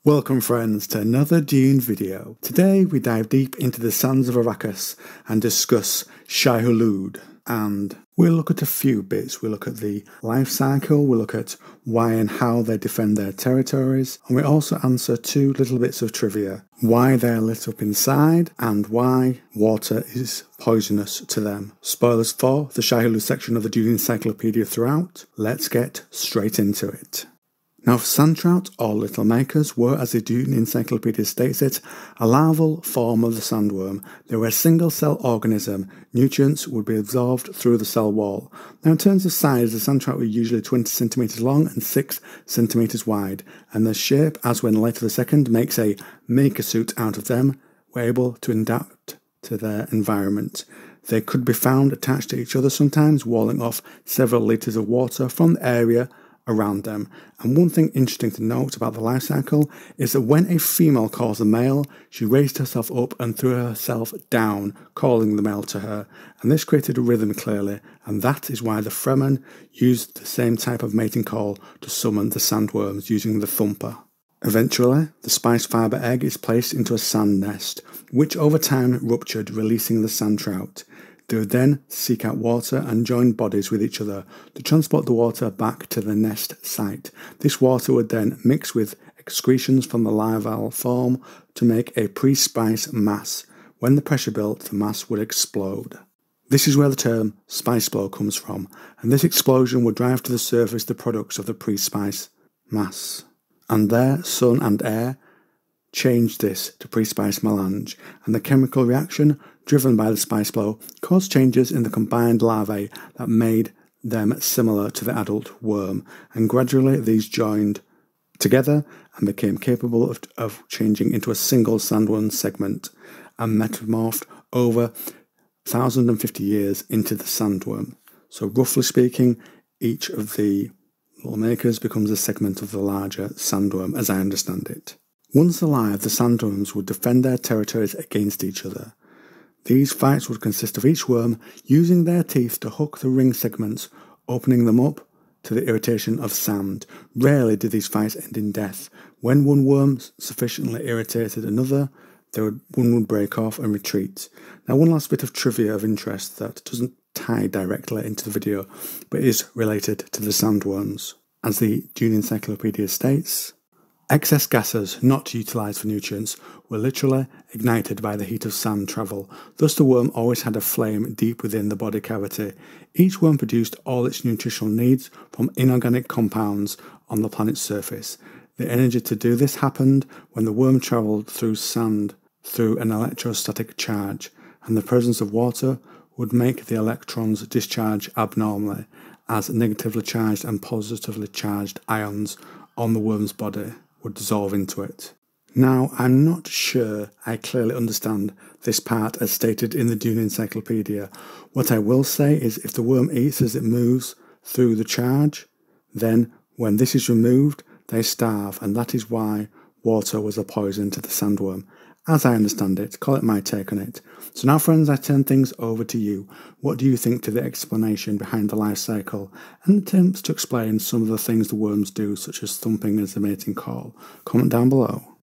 Welcome friends to another Dune video. Today we dive deep into the sands of Arrakis and discuss Shaihulud. And we'll look at a few bits. We'll look at the life cycle, we'll look at why and how they defend their territories, and we also answer two little bits of trivia. Why they're lit up inside, and why water is poisonous to them. Spoilers for the Shaihulud section of the Dune encyclopedia throughout. Let's get straight into it. Now, sand trout, or little makers, were, as the Dune encyclopedia states it, a larval form of the sandworm. They were a single-cell organism. Nutrients would be absorbed through the cell wall. Now, in terms of size, the sand trout were usually 20 centimetres long and 6 centimetres wide, and their shape, as when later the second, makes a maker suit out of them, were able to adapt to their environment. They could be found attached to each other sometimes, walling off several litres of water from the area around them. And one thing interesting to note about the life cycle is that when a female calls a male, she raised herself up and threw herself down, calling the male to her. And this created a rhythm clearly, and that is why the Fremen used the same type of mating call to summon the sandworms using the thumper. Eventually, the spice fibre egg is placed into a sand nest, which over time ruptured, releasing the sand trout. They would then seek out water and join bodies with each other to transport the water back to the nest site. This water would then mix with excretions from the larval form to make a pre-spice mass. When the pressure built, the mass would explode. This is where the term spice blow comes from, and this explosion would drive to the surface the products of the pre-spice mass. And there, sun and air changed this to pre-spice melange, and the chemical reaction driven by the spice blow caused changes in the combined larvae that made them similar to the adult worm, and gradually these joined together and became capable of changing into a single sandworm segment and metamorphed over 1,050 years into the sandworm. So roughly speaking, each of the little makers becomes a segment of the larger sandworm, as I understand it. Once alive, the sandworms would defend their territories against each other. These fights would consist of each worm using their teeth to hook the ring segments, opening them up to the irritation of sand. Rarely did these fights end in death. When one worm sufficiently irritated another, one would break off and retreat. Now, one last bit of trivia of interest that doesn't tie directly into the video, but is related to the sandworms. As the Dune encyclopedia states, excess gases not utilised for nutrients were literally ignited by the heat of sand travel. Thus the worm always had a flame deep within the body cavity. Each worm produced all its nutritional needs from inorganic compounds on the planet's surface. The energy to do this happened when the worm travelled through sand through an electrostatic charge, and the presence of water would make the electrons discharge abnormally as negatively charged and positively charged ions on the worm's body would dissolve into it. Now, I'm not sure I clearly understand this part as stated in the Dune encyclopedia. What I will say is if the worm eats as it moves through the charge, then when this is removed, they starve, and that is why water was a poison to the sandworm. As I understand it, call it my take on it. So now friends, I turn things over to you. What do you think to the explanation behind the life cycle and attempts to explain some of the things the worms do, such as thumping as the mating call? Comment down below.